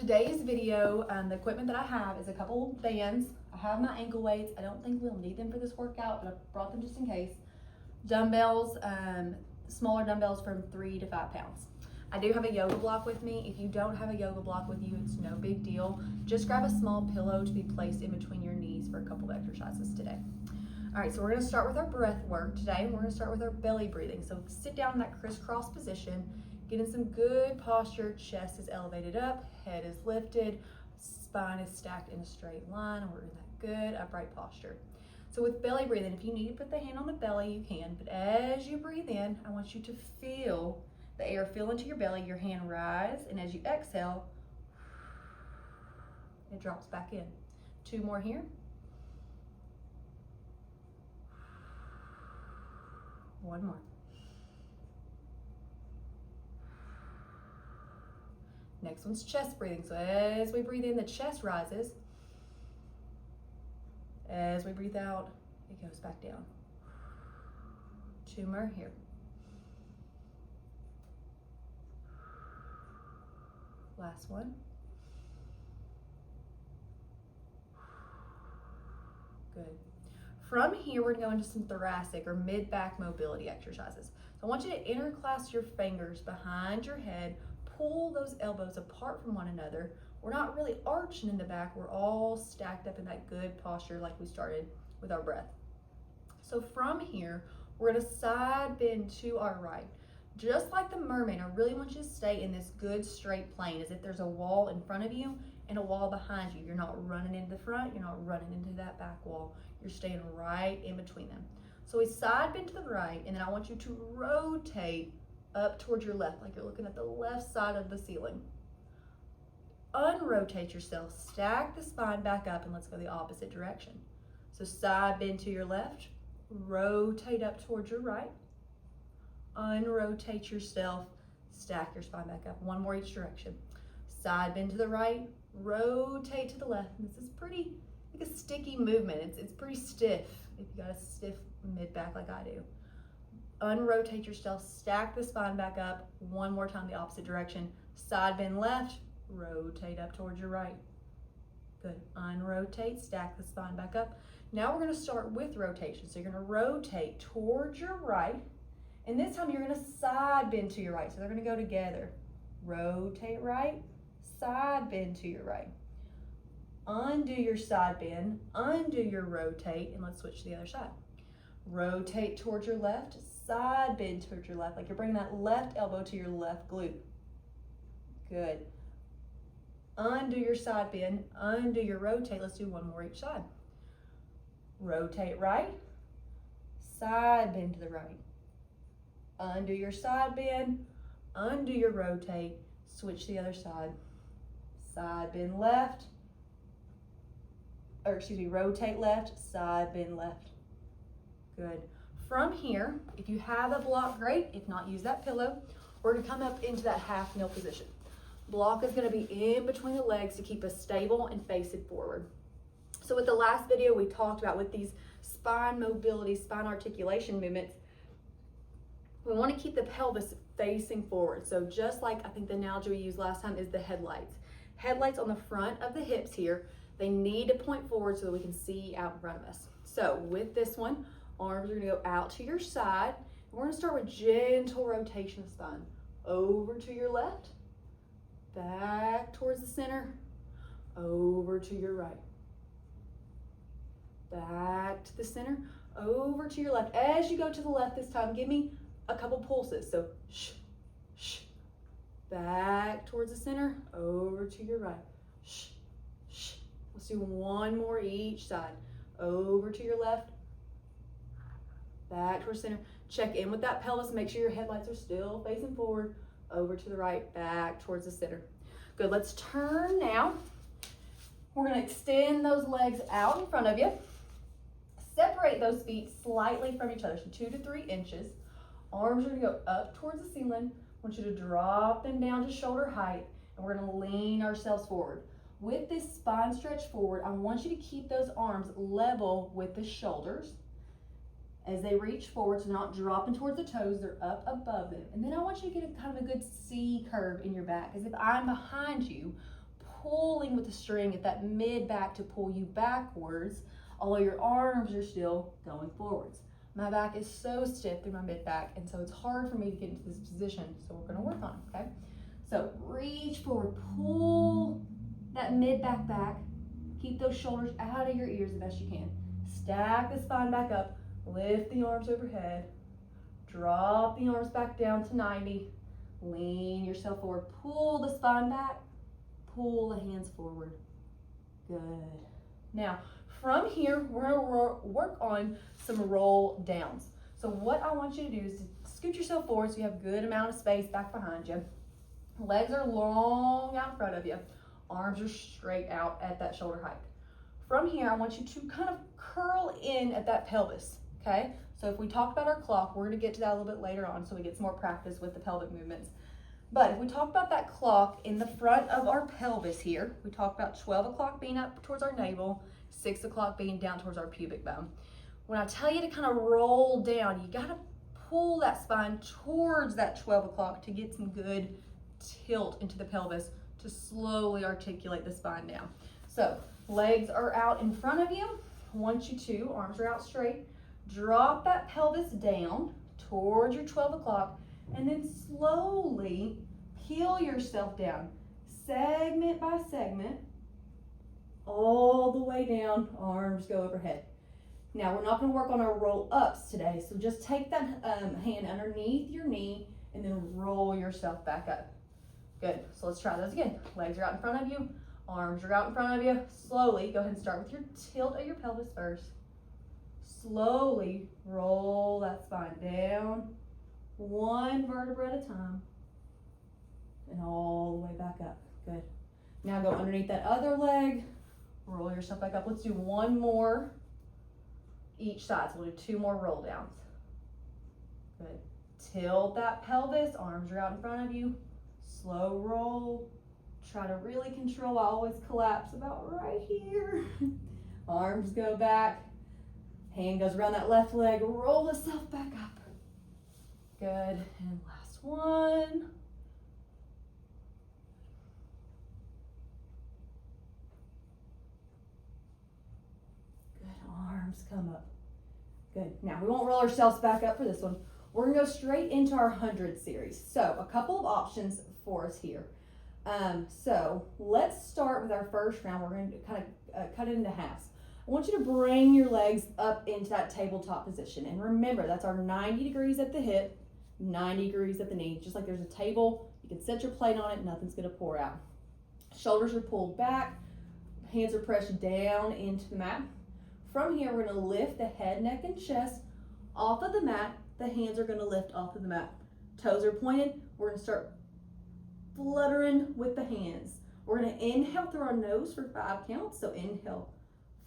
today's video, the equipment that I have is a couple bands. I have my ankle weights. I don't think we'll need them for this workout, but I brought them just in case. Dumbbells, smaller dumbbells from 3 to 5 pounds. I do have a yoga block with me. If you don't have a yoga block with you, it's no big deal. Just grab a small pillow to be placed in between your knees for a couple of exercises today. All right, so we're gonna start with our breath work today. We're gonna start with our belly breathing. So sit down in that crisscross position, get in some good posture. Chest is elevated up, head is lifted, spine is stacked in a straight line, and we're in that good upright posture. So with belly breathing, if you need to put the hand on the belly, you can, but as you breathe in, I want you to feel the air fill into your belly, your hand rise, and as you exhale, it drops back in. 2 more here. One more. Next one's chest breathing. So as we breathe in, the chest rises. As we breathe out, it goes back down. 2 more here. Last one. Good. From here, we're gonna go into some thoracic or mid-back mobility exercises. So I want you to interclasp your fingers behind your head, pull those elbows apart from one another. We're not really arching in the back, we're all stacked up in that good posture like we started with our breath. So from here, we're gonna side bend to our right. Just like the mermaid, I really want you to stay in this good straight plane as if there's a wall in front of you and a wall behind you. You're not running into the front, you're not running into that back wall. You're staying right in between them. So we side bend to the right, and then I want you to rotate up towards your left, like you're looking at the left side of the ceiling. Unrotate yourself, stack the spine back up, and let's go the opposite direction. So side bend to your left, rotate up towards your right, unrotate yourself, stack your spine back up. 1 more each direction. Side bend to the right, rotate to the left. And this is pretty like a sticky movement. It's pretty stiff if you got a stiff mid back like I do. Unrotate yourself, stack the spine back up. 1 more time the opposite direction. Side bend left, rotate up towards your right. Good. Unrotate, stack the spine back up. Now we're going to start with rotation. So you're going to rotate towards your right, and this time you're going to side bend to your right. So they're going to go together. Rotate right, side bend to your right. Undo your side bend, undo your rotate, and let's switch to the other side. Rotate towards your left, side bend towards your left, like you're bringing that left elbow to your left glute. Good. Undo your side bend, undo your rotate. Let's do 1 more each side. Rotate right, side bend to the right. Undo your side bend, undo your rotate, switch to the other side. Side bend left, rotate left, side bend left. Good. From here, if you have a block, great. If not, use that pillow. We're gonna come up into that half kneel position. Block is gonna be in between the legs to keep us stable and facing forward. So with the last video we talked about with these spine mobility, spine articulation movements, we want to keep the pelvis facing forward. So just like I think the analogy we used last time is the headlights. Headlights on the front of the hips here, they need to point forward so that we can see out in front of us. So with this one, arms are going to go out to your side. And we're going to start with gentle rotation of spine. Over to your left, back towards the center, over to your right. Back to the center, over to your left. As you go to the left this time, give me a couple pulses. So shh, shh. Back towards the center, over to your right. Shh, shh. Let's do 1 more each side. Over to your left, back towards center. Check in with that pelvis. Make sure your headlights are still facing forward. Over to the right, back towards the center. Good, let's turn now. We're gonna extend those legs out in front of you. Separate those feet slightly from each other, so 2 to 3 inches. Arms are gonna go up towards the ceiling. I want you to drop them down to shoulder height, and we're gonna lean ourselves forward. With this spine stretch forward, I want you to keep those arms level with the shoulders as they reach forward, so they're not dropping towards the toes, they're up above them. And then I want you to get a kind of a good C curve in your back, as if I'm behind you, the string at that mid back to pull you backwards, although your arms are still going forwards. My back is so stiff through my mid back, and so it's hard for me to get into this position, so we're gonna work on it, okay? So reach forward, pull that mid back back, keep those shoulders out of your ears the best you can. Stack the spine back up, lift the arms overhead, drop the arms back down to 90, lean yourself forward, pull the spine back, pull the hands forward. Good. Now, from here, we're gonna work on some roll downs. So what I want you to do is to scoot yourself forward so you have a good amount of space back behind you. Legs are long out in front of you. Arms are straight out at that shoulder height. From here, I want you to kind of curl in at that pelvis, okay? So if we talk about our clock, we're gonna get to that a little bit later on so we get some more practice with the pelvic movements. But if we talk about that clock in the front of our pelvis here, we talk about 12 o'clock being up towards our navel, 6 o'clock being down towards our pubic bone. When I tell you to kind of roll down, you gotta pull that spine towards that 12 o'clock to get some good tilt into the pelvis to slowly articulate the spine down. So legs are out in front of you. I want you to, arms are out straight, drop that pelvis down towards your 12 o'clock and then slowly peel yourself down, segment by segment, all the way down, arms go overhead. Now we're not going to work on our roll ups today, so just take that hand underneath your knee and then roll yourself back up. Good, so let's try those again. Legs are out in front of you, arms are out in front of you. Slowly, go ahead and start with your tilt of your pelvis first. Slowly roll that spine down, one vertebra at a time, and all the way back up. Good. Now go underneath that other leg, roll yourself back up. Let's do one more each side. So we'll do 2 more roll downs. Good. Tilt that pelvis, arms are out in front of you. Slow roll. Try to really control. I always collapse about right here. Arms go back. Hand goes around that left leg. Roll yourself back up. Good. And last one. Good. Arms come up. Good. Now we won't roll ourselves back up for this one. We're going to go straight into our 100 series. So a couple of options for us here. So let's start with our first round. We're going to kind of cut it into halves. I want you to bring your legs up into that tabletop position. And remember, that's our 90 degrees at the hip, 90 degrees at the knee. Just like there's a table, you can set your plate on it, nothing's going to pour out. Shoulders are pulled back, hands are pressed down into the mat. From here, we're going to lift the head, neck, and chest off of the mat. The hands are going to lift off of the mat. Toes are pointed. We're going to start fluttering with the hands. We're going to inhale through our nose for 5 counts. So inhale,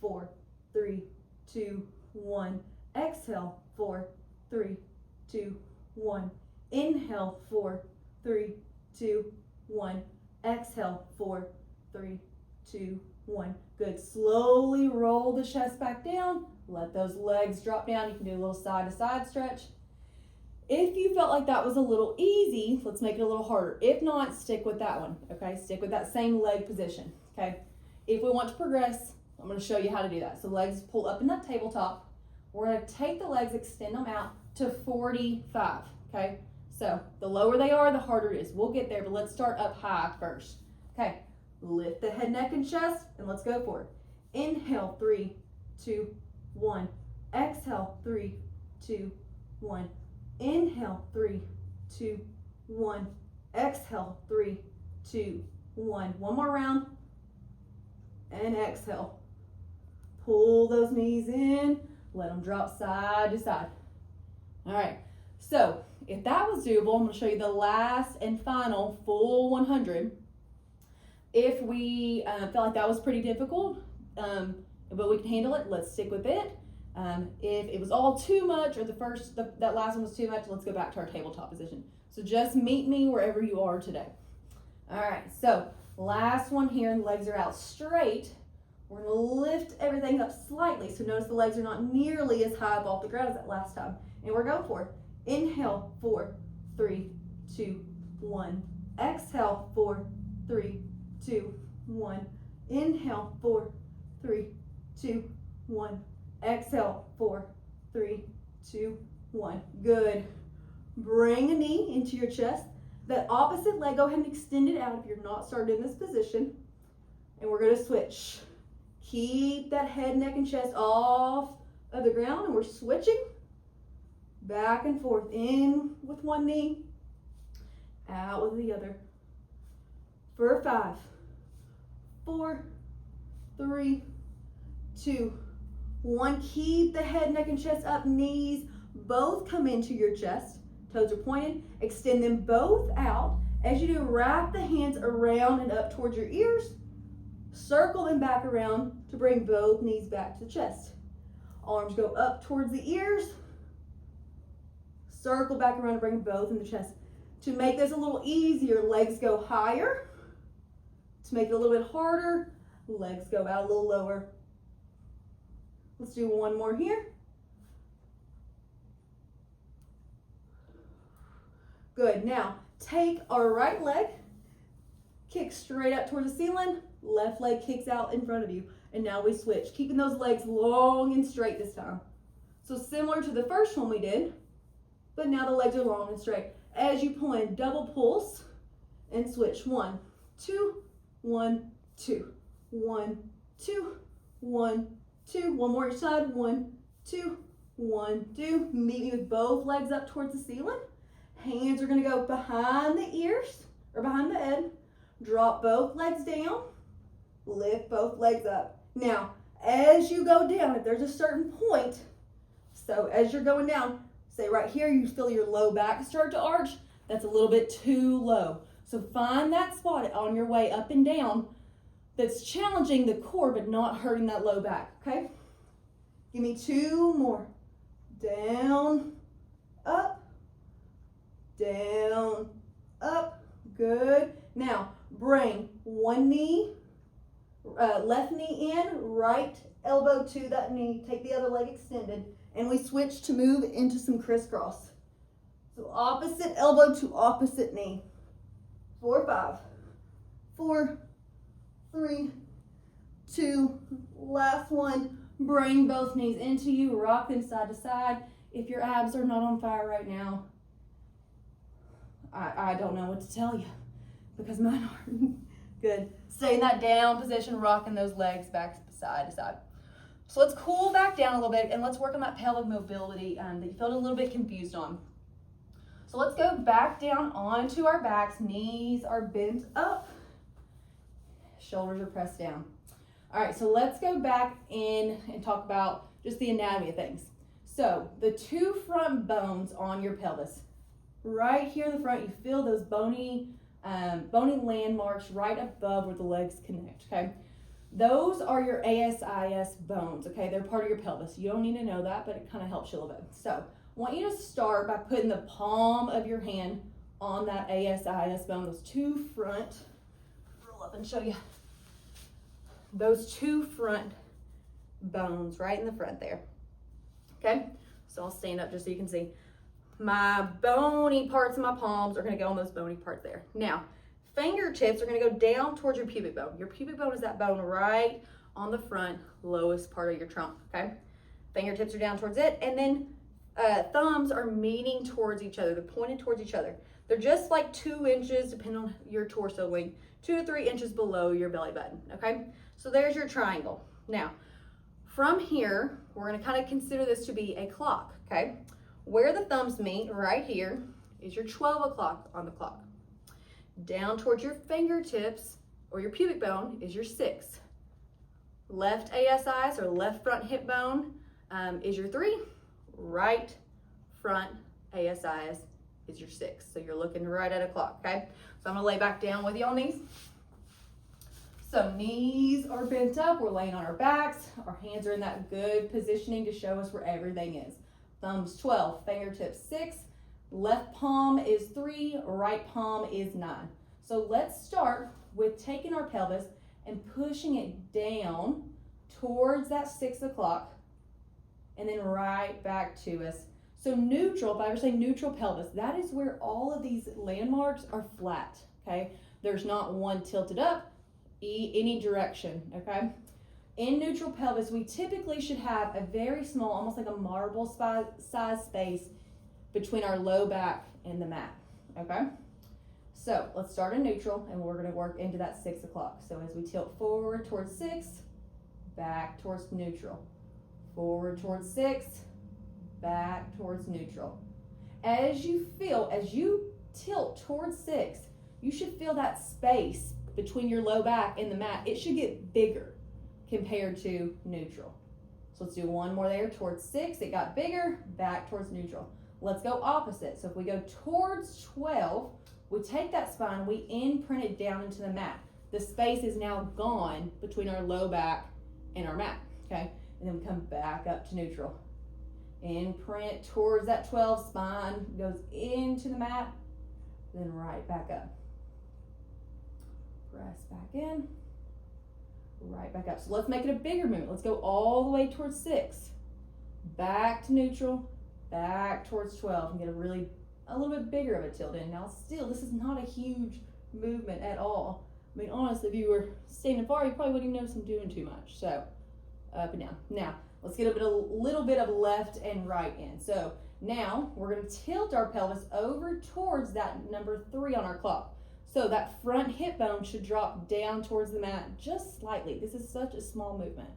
4, 3, 2, 1. Exhale, 4, 3, 2, 1. Inhale, 4, 3, 2, 1. Exhale, 4, 3, 2, 1. Good. Slowly roll the chest back down. Let those legs drop down. You can do a little side to side stretch. If you felt like that was a little easy, let's make it a little harder. If not, stick with that one, okay? Stick with that same leg position, okay? If we want to progress, I'm going to show you how to do that. So legs pull up in that tabletop. We're going to take the legs, extend them out to 45, okay? So the lower they are, the harder it is. We'll get there, but let's start up high first. Okay, lift the head, neck, and chest, and let's go for it. Inhale, 3, 2, 1. Exhale, 3, 2, 1. Inhale, 3, 2, 1. Exhale, 3, 2, 1. One more round. And exhale. Pull those knees in. Let them drop side to side. All right. So if that was doable, I'm going to show you the last and final full 100. If we felt like that was pretty difficult, but we can handle it, let's stick with it. If it was all too much, or that last one was too much, let's go back to our tabletop position. So just meet me wherever you are today. All right, so last one here, and the legs are out straight. We're gonna lift everything up slightly. So notice the legs are not nearly as high up off the ground as that last time. And we're going for it. Inhale, 4, 3, 2, 1. Exhale, 4, 3, 2, 1. Inhale, 4, 3, 2, 1. Exhale, 4, 3, 2, 1. Good. Bring a knee into your chest. That opposite leg, go ahead and extend it out if you're not started in this position. And we're going to switch. Keep that head, neck, and chest off of the ground, and we're switching back and forth. In with one knee, out with the other. For 5, 4, 3, 2, 1. Keep the head, neck, and chest up. Knees both come into your chest. Toes are pointed. Extend them both out. As you do, wrap the hands around and up towards your ears. Circle them back around to bring both knees back to the chest. Arms go up towards the ears. Circle back around to bring both in the chest. To make this a little easier, legs go higher. To make it a little bit harder, legs go out a little lower. Let's do one more here. Good. Now, take our right leg, kick straight up towards the ceiling. Left leg kicks out in front of you. And now we switch, keeping those legs long and straight this time. So similar to the first one we did, but now the legs are long and straight. As you pull in, double pulse and switch. 1, 2, 1, 2, 1, 2, 1, 2. One more each side. 1, 2, 1, 2. Meet me with both legs up towards the ceiling. Hands are going to go behind the ears or behind the head. Drop both legs down. Lift both legs up. Now, as you go down, if there's a certain point, so as you're going down, say right here, you feel your low back start to arch. That's a little bit too low. So find that spot on your way up and down that's challenging the core but not hurting that low back, okay? Give me 2 more. Down, up, down, up. Good. Now, bring one knee, left knee in, right elbow to that knee. Take the other leg extended. And we switch to move into some crisscross. So opposite elbow to opposite knee. 4, 5, 4, 3, 2, last one. Bring both knees into you, rock them side to side. If your abs are not on fire right now, I don't know what to tell you because mine are. Good. Stay in that down position, rocking those legs back side to side. So let's cool back down a little bit and let's work on that pelvic mobility that you felt a little bit confused on. So let's go back down onto our backs. Knees are bent up. Shoulders are pressed down. All right, so let's go back in and talk about just the anatomy of things. So the 2 front bones on your pelvis. Right here in the front, you feel those bony landmarks right above where the legs connect, okay? Those are your ASIS bones, okay? They're part of your pelvis. You don't need to know that, but it kind of helps you a little bit. So I want you to start by putting the palm of your hand on that ASIS bone, those 2 front, roll up and show you. Those 2 front bones right in the front there, okay? So I'll stand up just so you can see. My bony parts of my palms are going to go on those bony parts there. Now, fingertips are going to go down towards your pubic bone. Your pubic bone is that bone right on the front, lowest part of your trunk, okay? Fingertips are down towards it, and then thumbs are meeting towards each other. They're pointed towards each other. They're just like 2 inches, depending on your torso length, 2 to 3 inches below your belly button, okay? So there's your triangle. Now, from here, we're going to kind of consider this to be a clock, okay? Where the thumbs meet, right here, is your 12 o'clock on the clock. Down towards your fingertips, or your pubic bone, is your 6. Left ASIs, or left front hip bone, is your 3. Right front ASIs is your 6. So you're looking right at a clock, okay? So I'm gonna lay back down with you on these. So knees are bent up, we're laying on our backs, our hands are in that good positioning to show us where everything is. Thumbs 12, fingertips 6, left palm is 3, right palm is 9. So let's start with taking our pelvis and pushing it down towards that 6 o'clock and then right back to us. So neutral, if I ever say neutral pelvis, that is where all of these landmarks are flat, okay? There's not one tilted up any direction, okay? In neutral pelvis, we typically should have a very small, almost like a marble size space between our low back and the mat, okay? So let's start in neutral, and we're gonna work into that 6 o'clock. So as we tilt forward towards 6, back towards neutral. Forward towards 6, back towards neutral. As you tilt towards 6, you should feel that space between your low back and the mat. It should get bigger compared to neutral. So let's do one more there towards 6. It got bigger, back towards neutral. Let's go opposite. So if we go towards 12, we take that spine, we imprint it down into the mat. The space is now gone between our low back and our mat, okay? And then we come back up to neutral. Imprint towards that 12, spine goes into the mat, then right back up. Press back in, right back up. So let's make it a bigger movement. Let's go all the way towards 6, back to neutral, back towards 12, and get a little bit bigger of a tilt in. Now still, this is not a huge movement at all. I mean, honestly, if you were standing far, you probably wouldn't even notice I'm doing too much. So, up and down. Now, let's get a little bit of left and right in. So, now, we're going to tilt our pelvis over towards that number 3 on our clock. So, that front hip bone should drop down towards the mat just slightly. This is such a small movement.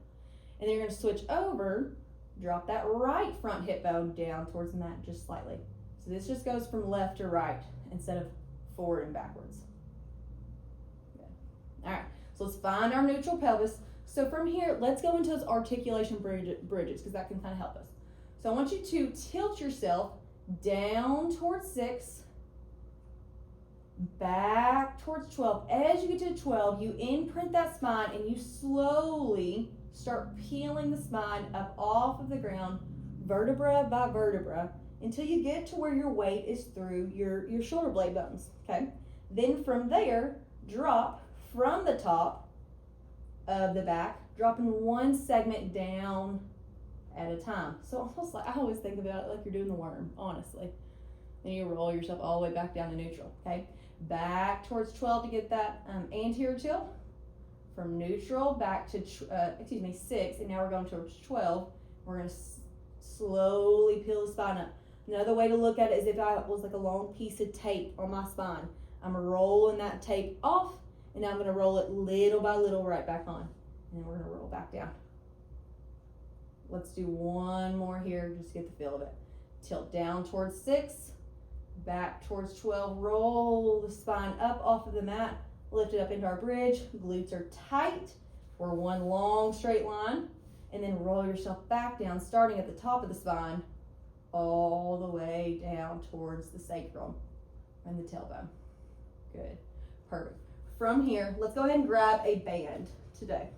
And then you're going to switch over, drop that right front hip bone down towards the mat just slightly. So this just goes from left to right instead of forward and backwards. Good. All right, so let's find our neutral pelvis. So from here, let's go into those articulation bridges because that can kind of help us. So I want you to tilt yourself down towards 6, back towards 12. As you get to 12, you imprint that spine and you slowly start peeling the spine up off of the ground, vertebra by vertebra, until you get to where your weight is through your shoulder blade bones, okay? Then from there, drop from the top of the back, dropping one segment down at a time. So almost like, I always think about it like you're doing the worm, honestly. Then you roll yourself all the way back down to neutral, okay? Back towards 12 to get that anterior tilt. From neutral back to, 6, and now we're going towards 12. We're gonna slowly peel the spine up. Another way to look at it is if I was like a long piece of tape on my spine. I'm rolling that tape off, and now I'm going to roll it little by little right back on. And then we're going to roll back down. Let's do one more here, just to get the feel of it. Tilt down towards 6, back towards 12, roll the spine up off of the mat, lift it up into our bridge, glutes are tight, we're one long straight line, and then roll yourself back down, starting at the top of the spine, all the way down towards the sacrum and the tailbone. Good, perfect. From here, let's go ahead and grab a band today.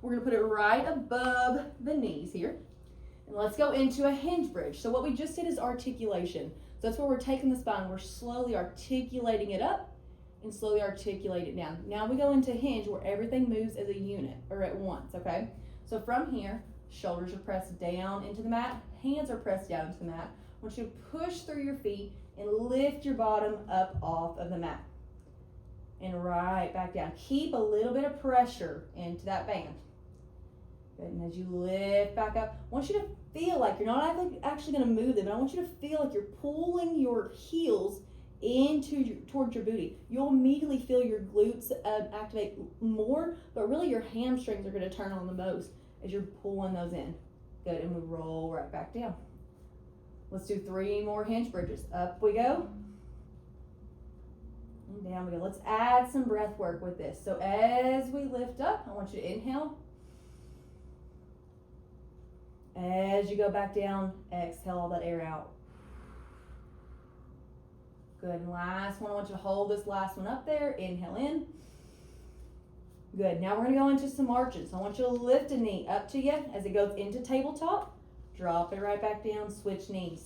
We're gonna put it right above the knees here. And let's go into a hinge bridge. So what we just did is articulation. So that's where we're taking the spine, we're slowly articulating it up and slowly articulate it down. Now we go into hinge where everything moves as a unit or at once, okay? So from here, shoulders are pressed down into the mat, hands are pressed down into the mat. I want you to push through your feet and lift your bottom up off of the mat. And right back down. Keep a little bit of pressure into that band. Good, and as you lift back up, I want you to feel like you're not actually going to move them, but I want you to feel like you're pulling your heels towards your booty. You'll immediately feel your glutes activate more, but really your hamstrings are going to turn on the most as you're pulling those in. Good, and we roll right back down. Let's do 3 more hinge bridges. Up we go. And down we go. Let's add some breath work with this. So as we lift up, I want you to inhale. As you go back down, exhale all that air out. Good, and last one, I want you to hold this last one up there. Inhale in. Good, now we're gonna go into some arches. I want you to lift a knee up to you as it goes into tabletop. Drop it right back down, switch knees.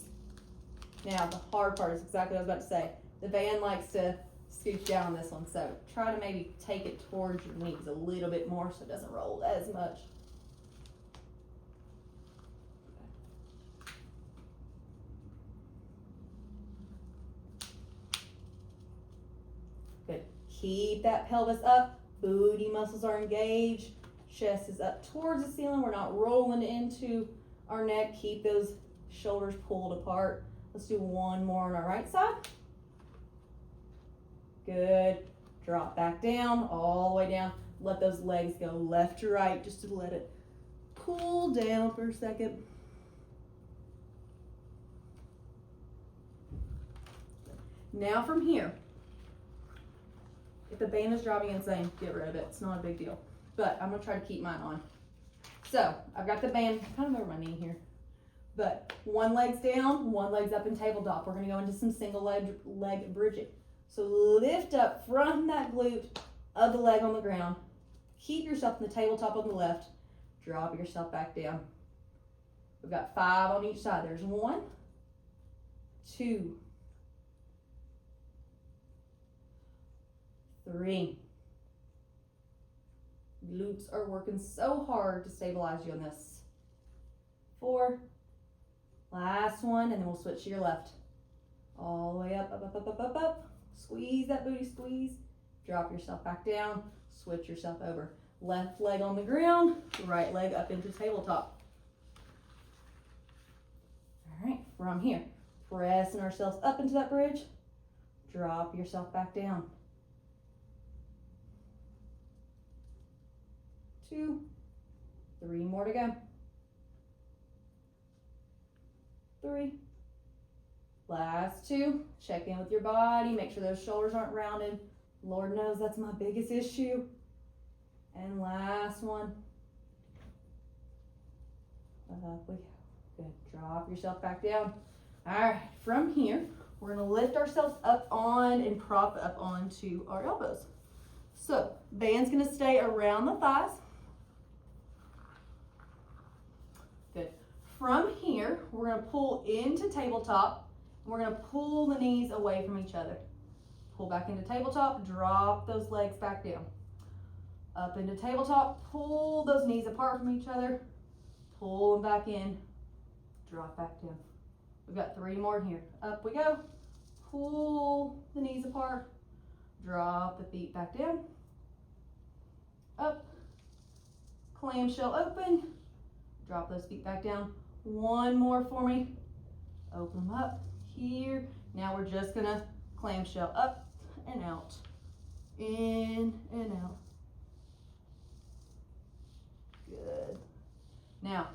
Now, the hard part is exactly what I was about to say. The band likes to scooch down on this one, so try to maybe take it towards your knees a little bit more so it doesn't roll as much. Keep that pelvis up, booty muscles are engaged, chest is up towards the ceiling. We're not rolling into our neck. Keep those shoulders pulled apart. Let's do one more on our right side. Good. Drop back down, all the way down. Let those legs go left to right just to let it cool down for a second. Now from here, if the band is driving insane, get rid of it. It's not a big deal. But I'm gonna try to keep mine on. So I've got the band kind of over my knee here. But one leg's down, one leg's up in tabletop. We're gonna go into some single leg bridging. So lift up from that glute of the leg on the ground. Keep yourself in the tabletop on the left. Drop yourself back down. We've got 5 on each side. There's 1, 2, 3. Glutes are working so hard to stabilize you on this. 4. Last one, and then we'll switch to your left. All the way up, up, up, up, up, up, up. Squeeze that booty, squeeze. Drop yourself back down. Switch yourself over. Left leg on the ground, right leg up into tabletop. All right, from here, pressing ourselves up into that bridge. Drop yourself back down. 2, 3 more to go. 3. Last 2. Check in with your body. Make sure those shoulders aren't rounded. Lord knows that's my biggest issue. And last one. Up we go. Good. Drop yourself back down. All right. From here, we're going to lift ourselves up on and prop up onto our elbows. So, band's going to stay around the thighs. Good. From here, we're going to pull into tabletop. We're going to pull the knees away from each other. Pull back into tabletop, drop those legs back down. Up into tabletop, pull those knees apart from each other. Pull them back in, drop back down. We've got 3 more here. Up we go. Pull the knees apart, drop the feet back down. Up, clamshell open, drop those feet back down. 1 more for me. Open them up here. Now we're just gonna clamshell up and out, in and out. Good. Now,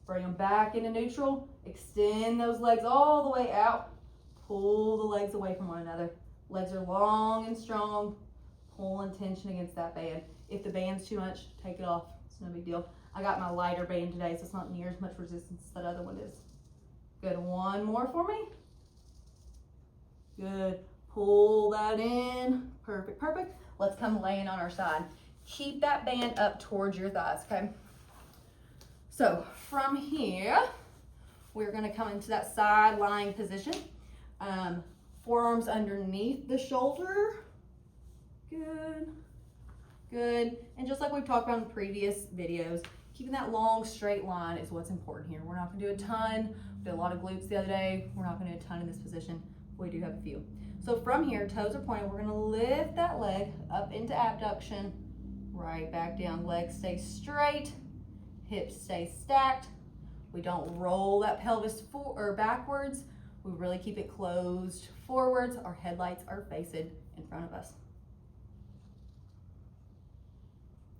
bring them back into neutral. Extend those legs all the way out. Pull the legs away from one another. Legs are long and strong. Pulling tension against that band. If the band's too much, take it off. It's no big deal. I got my lighter band today, so it's not near as much resistance as that other one is. Good. 1 more for me. Good. Pull that in. Perfect, perfect. Let's come laying on our side. Keep that band up towards your thighs, okay? So from here, we're gonna come into that side lying position. Forearms underneath the shoulder. Good, good. And just like we've talked about in previous videos, keeping that long straight line is what's important here. We're not gonna do a ton. We did a lot of glutes the other day. We're not gonna do a ton in this position. We do have a few. So from here, toes are pointed. We're gonna lift that leg up into abduction, right back down. Legs stay straight, hips stay stacked. We don't roll that pelvis backwards. We really keep it closed forwards. Our headlights are facing in front of us.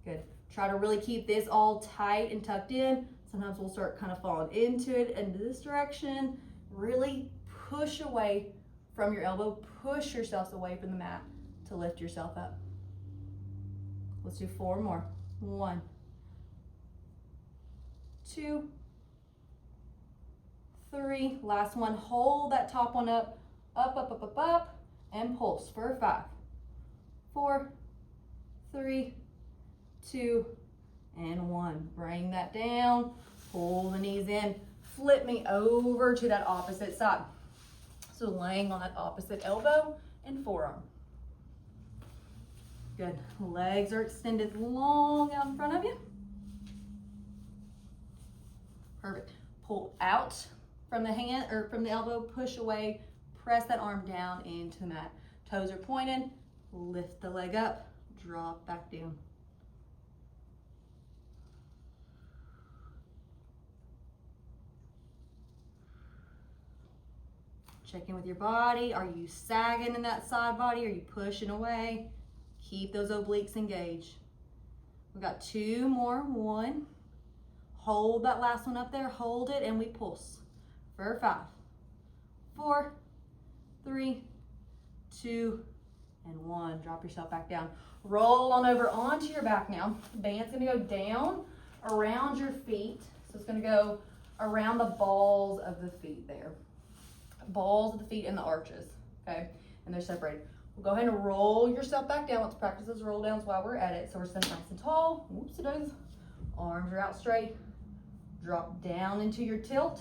Good. Try to really keep this all tight and tucked in. Sometimes we'll start kind of falling into it, into this direction. Really push away from your elbow. Push yourselves away from the mat to lift yourself up. Let's do 4 more. 1, 2, 3. Last one. Hold that top one up, up, up, up, up, up, and pulse for 5, 4, 3, 2, and 1. Bring that down. Pull the knees in. Flip me over to that opposite side. So laying on that opposite elbow and forearm. Good. Legs are extended long out in front of you. Perfect. Pull out from the hand or from the elbow, push away, press that arm down into the mat. Toes are pointed, Lift the leg up, drop back down. Check in with your body. Are you sagging in that side body? Are you pushing away? Keep those obliques engaged. We got 2 more. 1. Hold that last one up there. Hold it and we pulse for 5, 4, 3, 2, and 1. Drop yourself back down. Roll on over onto your back now. The band's gonna go down around your feet. So it's gonna go around the balls of the feet there. Balls of the feet and the arches, okay? And they're separated. We'll go ahead and roll yourself back down. Let's practice those roll downs while we're at it. So we're sitting nice and tall. Whoopsie does. Arms are out straight. Drop down into your tilt.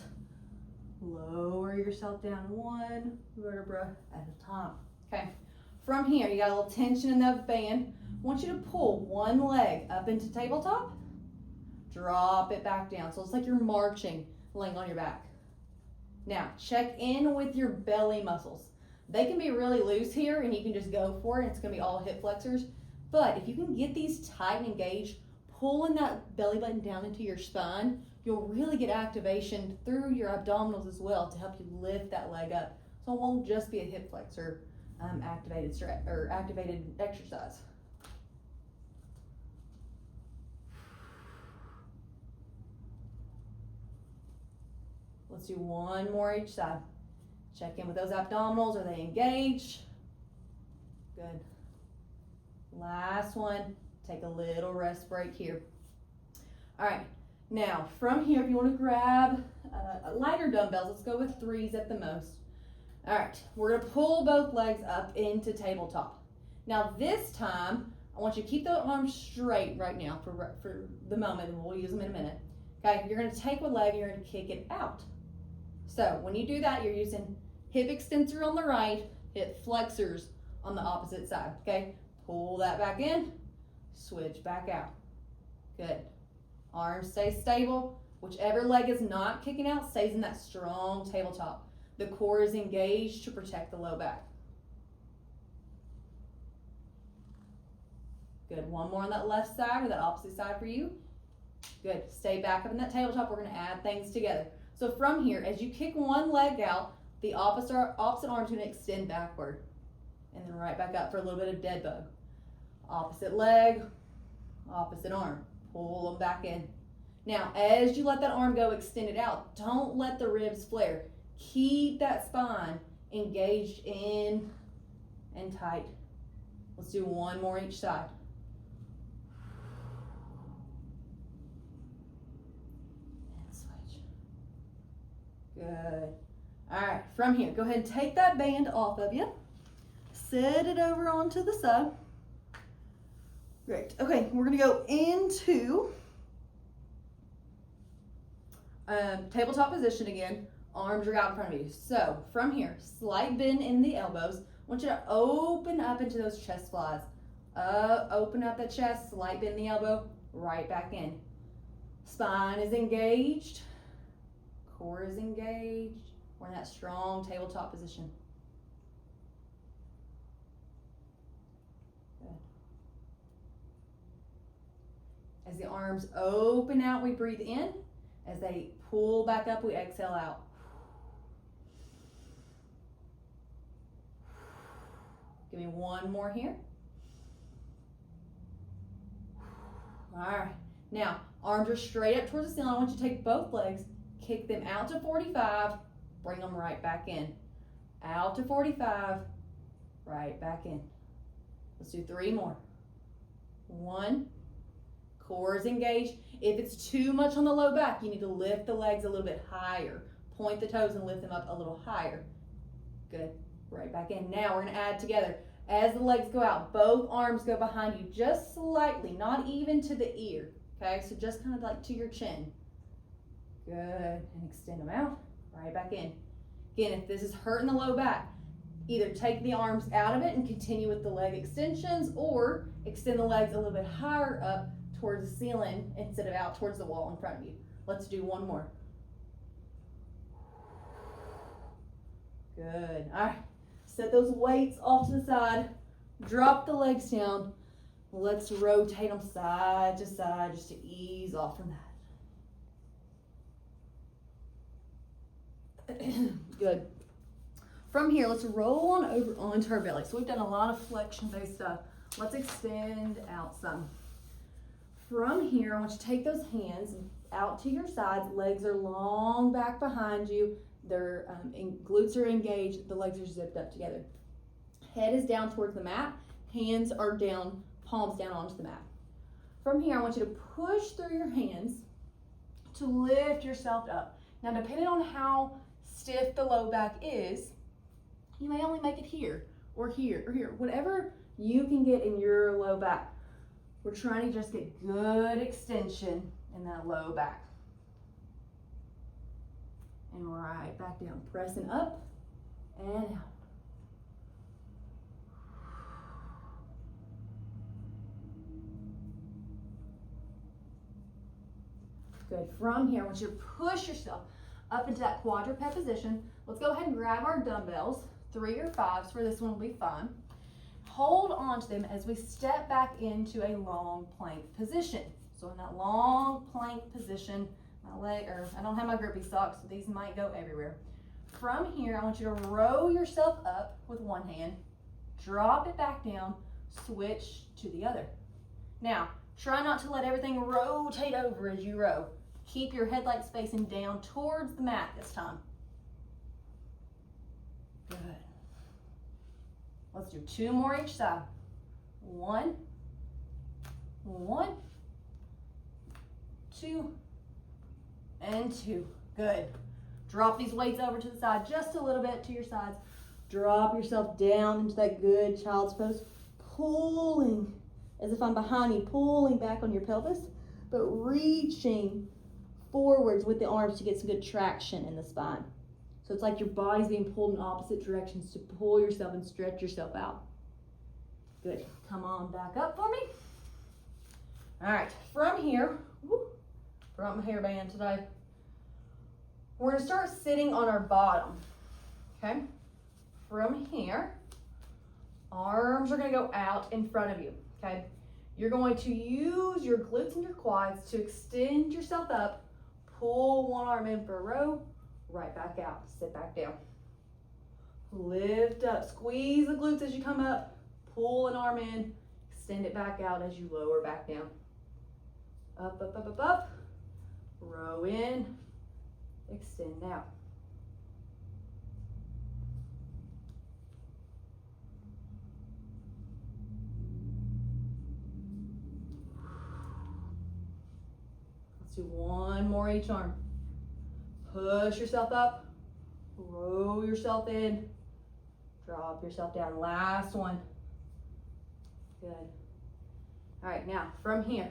Lower yourself down 1 vertebra at a time. Okay. From here, you got a little tension in that band. I want you to pull one leg up into tabletop. Drop it back down. So it's like you're marching, laying on your back. Now, check in with your belly muscles. They can be really loose here and you can just go for it. It's gonna be all hip flexors. But if you can get these tight and engaged, pulling that belly button down into your spine, you'll really get activation through your abdominals as well to help you lift that leg up. So it won't just be a hip flexor activated exercise. Let's do 1 more each side. Check in with those abdominals. Are they engaged? Good. Last one. Take a little rest break here. All right. Now, from here, if you want to grab lighter dumbbells, let's go with 3s at the most. All right. We're going to pull both legs up into tabletop. Now, this time, I want you to keep the arms straight right now for the moment, and we'll use them in a minute. Okay. You're going to take one leg and you're going to kick it out. So when you do that, you're using hip extensor on the right, hip flexors on the opposite side, okay? Pull that back in, switch back out. Good. Arms stay stable. Whichever leg is not kicking out stays in that strong tabletop. The core is engaged to protect the low back. Good. 1 more on that left side or that opposite side for you. Good. Stay back up in that tabletop. We're going to add things together. So from here, as you kick one leg out, the opposite arm is going to extend backward. And then right back up for a little bit of dead bug. Opposite leg, opposite arm. Pull them back in. Now, as you let that arm go, extend it out. Don't let the ribs flare. Keep that spine engaged in and tight. Let's do 1 more each side. Good. All right, from here, go ahead and take that band off of you. Set it over onto the side. Great. Okay, we're gonna go into tabletop position again. Arms are out in front of you. So from here, slight bend in the elbows. I want you to open up into those chest flies. Open up the chest, slight bend in the elbow, right back in. Spine is engaged. Core is engaged. We're in that strong tabletop position. Good. As the arms open out, we breathe in. As they pull back up, we exhale out. Give me 1 more here. All right. Now, arms are straight up towards the ceiling. I want you to take both legs, kick them out to 45, bring them right back in. Out to 45, right back in. Let's do 3 more. 1, core is engaged. If it's too much on the low back, you need to lift the legs a little bit higher. Point the toes and lift them up a little higher. Good, right back in. Now we're gonna add together. As the legs go out, both arms go behind you just slightly, not even to the ear. Okay, so just kind of like to your chin. Good, and extend them out, right back in. Again, if this is hurting the low back, either take the arms out of it and continue with the leg extensions, or extend the legs a little bit higher up towards the ceiling instead of out towards the wall in front of you. Let's do 1 more. Good, all right. Set those weights off to the side. Drop the legs down. Let's rotate them side to side just to ease off from that. Good. From here, let's roll on over onto our belly. So we've done a lot of flexion-based stuff. Let's extend out some. From here, I want you to take those hands out to your sides. Legs are long back behind you. Their glutes are engaged. The legs are zipped up together. Head is down towards the mat. Hands are down, palms down onto the mat. From here, I want you to push through your hands to lift yourself up. Now, depending on how stiff the low back is, you may only make it here or here or here. Whatever you can get in your low back. We're trying to just get good extension in that low back. And right back down, pressing up and out. Good. From here, I want you to push yourself up into that quadruped position. Let's go ahead and grab our dumbbells, 3 or 5s for this one will be fun. Hold on to them as we step back into a long plank position. So in that long plank position, I don't have my grippy socks, so these might go everywhere. From here, I want you to row yourself up with one hand, drop it back down, switch to the other. Now, try not to let everything rotate over as you row. Keep your headlights facing down towards the mat this time. Good. Let's do 2 more each side. 1, 2, and 2. Good. Drop these weights over to the side just a little bit to your sides. Drop yourself down into that good child's pose. Pulling, as if I'm behind you, pulling back on your pelvis, but reaching forwards with the arms to get some good traction in the spine. So it's like your body's being pulled in opposite directions to pull yourself and stretch yourself out. Good. Come on back up for me. All right, from here, brought my hairband today. We're gonna start sitting on our bottom, okay? From here, arms are gonna go out in front of you, okay? You're going to use your glutes and your quads to extend yourself up, pull one arm in for a row, right back out, sit back down. Lift up, squeeze the glutes as you come up, pull an arm in, extend it back out as you lower back down. Up, up, up, up, up, row in, extend out. Let's do 1 more each arm. Push yourself up, row yourself in, drop yourself down. Last one. Good. All right, now from here,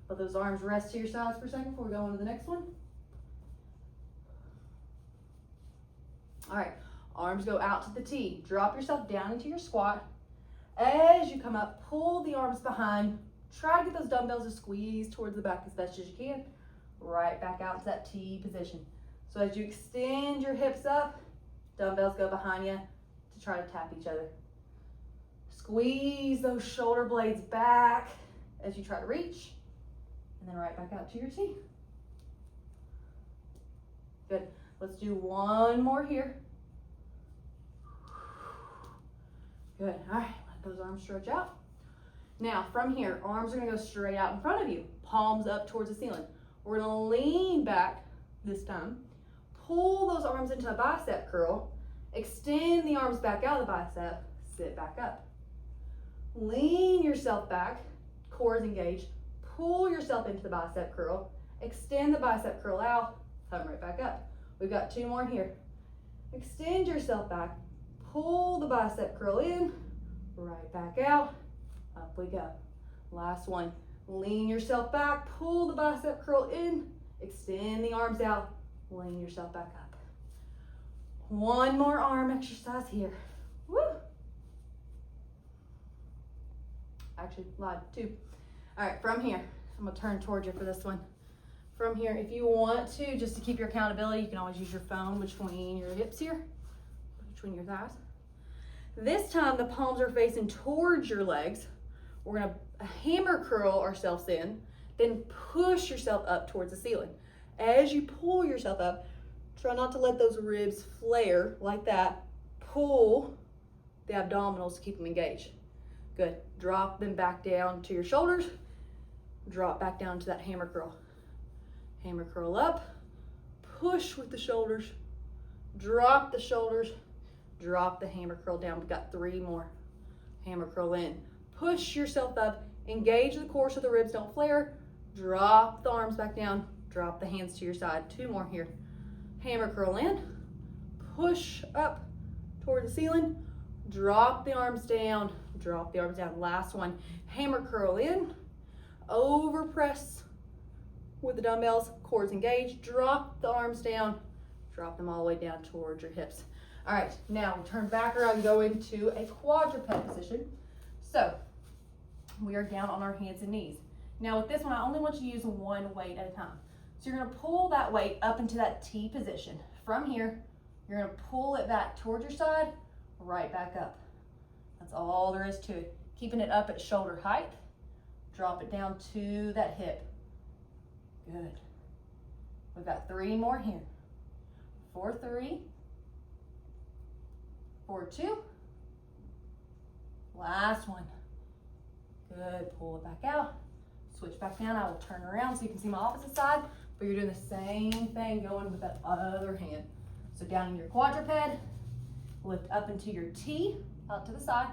let those arms rest to your sides for a second before we go on to the next one. All right, arms go out to the T. Drop yourself down into your squat. As you come up, pull the arms behind. Try to get those dumbbells to squeeze towards the back as best as you can. Right back out to that T position. So as you extend your hips up, dumbbells go behind you to try to tap each other. Squeeze those shoulder blades back as you try to reach, and then right back out to your T. Good. Let's do 1 more here. Good. All right, let those arms stretch out. Now, from here, arms are gonna go straight out in front of you, palms up towards the ceiling. We're gonna lean back this time, pull those arms into a bicep curl, extend the arms back out of the bicep, sit back up. Lean yourself back, core is engaged, pull yourself into the bicep curl, extend the bicep curl out, come right back up. We've got 2 more here. Extend yourself back, pull the bicep curl in, right back out, up we go. Last one. Lean yourself back, pull the bicep curl in, extend the arms out, lean yourself back up. 1 more arm exercise here. Woo! Actually, lied, 2. All right, from here, I'm gonna turn towards you for this one. From here, if you want to, just to keep your accountability, you can always use your phone between your hips here, between your thighs. This time the palms are facing towards your legs. We're gonna hammer curl ourselves in, then push yourself up towards the ceiling. As you pull yourself up, try not to let those ribs flare like that. Pull the abdominals to keep them engaged. Good. Drop them back down to your shoulders. Drop back down to that hammer curl. Hammer curl up. Push with the shoulders. Drop the shoulders. Drop the hammer curl down. We've got 3 more. Hammer curl in. Push yourself up. Engage the core so the ribs don't flare. Drop the arms back down. Drop the hands to your side. 2 more here. Hammer curl in. Push up toward the ceiling. Drop the arms down. Drop the arms down. Last one. Hammer curl in. Over press with the dumbbells. Cores engaged. Drop the arms down. Drop them all the way down towards your hips. All right, now we turn back around and go into a quadruped position. So we are down on our hands and knees. Now with this one, I only want you to use one weight at a time. So you're gonna pull that weight up into that T position. From here, you're gonna pull it back towards your side, right back up. That's all there is to it. Keeping it up at shoulder height. Drop it down to that hip. Good. We've got 3 more here. 4, 3. 4, 2. Last one. Good. Pull it back out. Switch back down. I will turn around so you can see my opposite side, but you're doing the same thing going with that other hand. So down in your quadruped, lift up into your T, out to the side,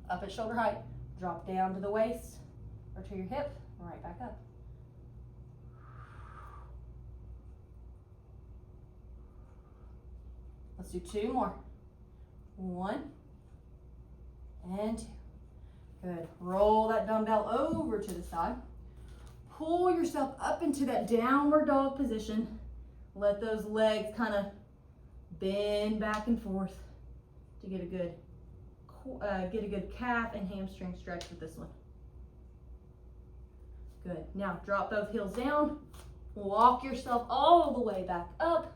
up at shoulder height, drop down to the waist or to your hip, right back up. Let's do 2 more. 1 and 2. Good. Roll that dumbbell over to the side. Pull yourself up into that downward dog position. Let those legs kind of bend back and forth to get a good calf and hamstring stretch with this one. Good. Now drop those heels down. Walk yourself all the way back up.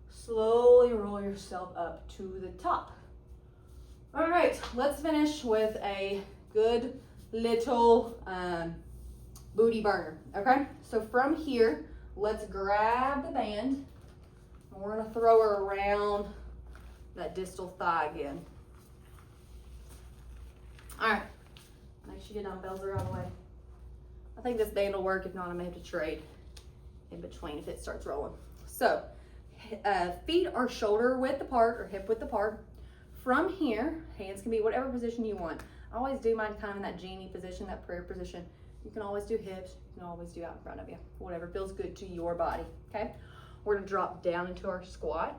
Slowly roll yourself up to the top. All right, let's finish with a good little booty burner, okay? So from here, let's grab the band, and we're gonna throw her around that distal thigh again. All right, make sure your dumbbells are out of the way. I think this band will work. If not, I may have to trade in between if it starts rolling. So feet are shoulder width apart or hip width apart. From here, hands can be whatever position you want. I always do mine kind of in that genie position, that prayer position. You can always do hips, you can always do out in front of you, whatever feels good to your body, okay? We're gonna drop down into our squat.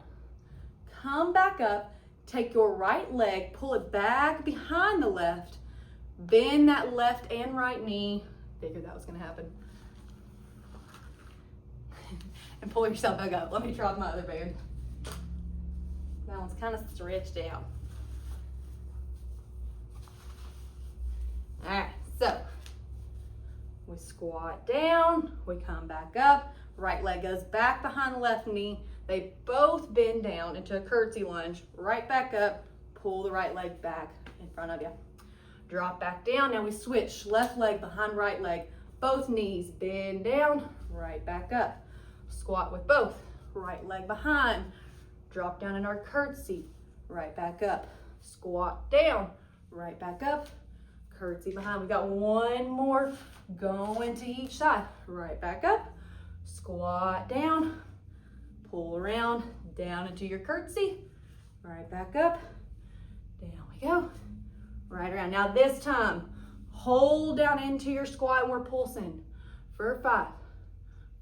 Come back up, take your right leg, pull it back behind the left, bend that left and right knee. Figured that was gonna happen. And pull yourself back up. Let me drop my other band. That one's kind of stretched out. All right, so we squat down, we come back up, right leg goes back behind the left knee. They both bend down into a curtsy lunge, right back up, pull the right leg back in front of you. Drop back down, now we switch, left leg behind right leg, both knees bend down, right back up. Squat with both, right leg behind, drop down in our curtsy, right back up. Squat down, right back up, curtsy behind. We got 1 more going to each side. Right back up, squat down, pull around, down into your curtsy, right back up, down we go, right around. Now this time, hold down into your squat and we're pulsing for 5,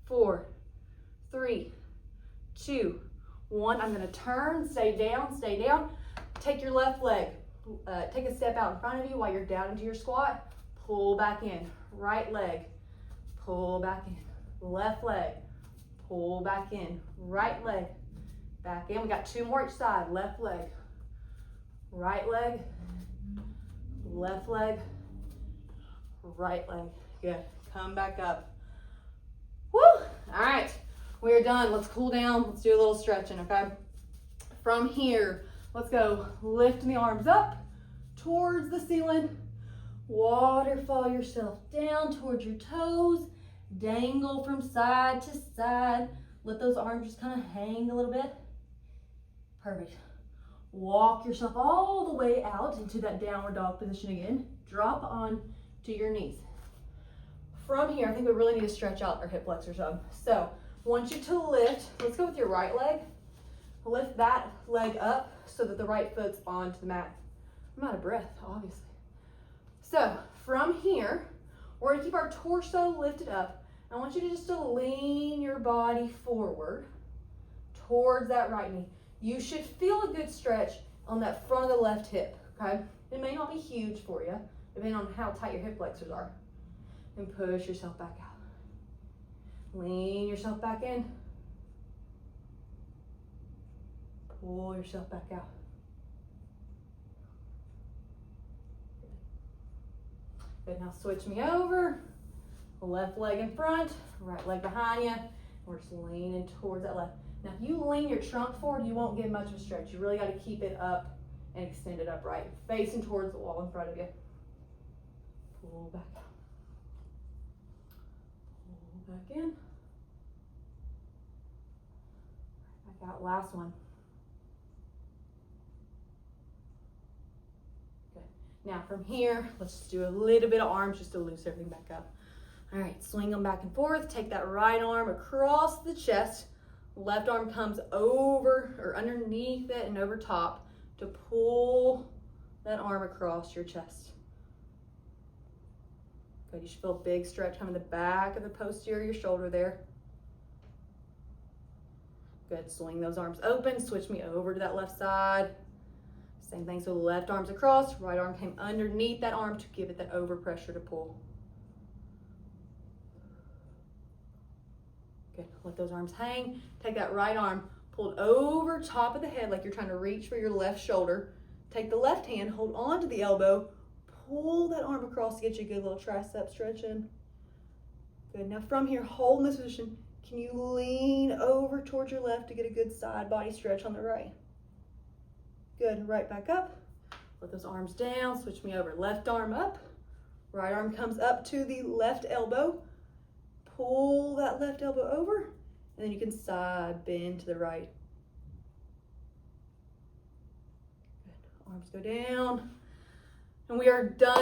4, 3, 2, 1. I'm gonna turn, stay down, take your left leg, take a step out in front of you while you're down into your squat, pull back in, right leg, pull back in, left leg, pull back in, right leg, back in. We got 2 more each side, left leg, right leg, left leg, right leg. Good, come back up. Woo, all right, we're done. Let's cool down, let's do a little stretching, okay? From here, let's go lifting the arms up, towards the ceiling. Waterfall yourself down towards your toes. Dangle from side to side. Let those arms just kind of hang a little bit. Perfect. Walk yourself all the way out into that downward dog position again. Drop on to your knees. From here, I think we really need to stretch out our hip flexors up. So, I want you to lift. Let's go with your right leg. Lift that leg up so that the right foot's onto the mat. I'm out of breath, obviously. So, from here, we're gonna keep our torso lifted up. I want you to just to lean your body forward towards that right knee. You should feel a good stretch on that front of the left hip, okay? It may not be huge for you, depending on how tight your hip flexors are. And push yourself back out. Lean yourself back in. Pull yourself back out. Good, now switch me over. Left leg in front, right leg behind you. We're just leaning towards that left. Now, if you lean your trunk forward, you won't get much of a stretch. You really got to keep it up and extend it upright, facing towards the wall in front of you. Pull back out. Pull back in. Back out. Last one. Good. Now, from here, let's just do a little bit of arms just to loosen everything back up. All right, swing them back and forth. Take that right arm across the chest. Left arm comes over or underneath it and over top to pull that arm across your chest. Good, you should feel a big stretch coming the back of the posterior shoulder there. Good, swing those arms open. Switch me over to that left side. Same thing, so left arm's across, right arm came underneath that arm to give it that overpressure to pull. Good, let those arms hang. Take that right arm, pull it over top of the head like you're trying to reach for your left shoulder. Take the left hand, hold on to the elbow, pull that arm across to get you a good little tricep stretch in. Good, now from here, hold in this position. Can you lean over towards your left to get a good side body stretch on the right? Good, right back up. Let those arms down, switch me over. Left arm up, right arm comes up to the left elbow. Pull that left elbow over, and then you can side bend to the right. Good. Arms go down, and we are done.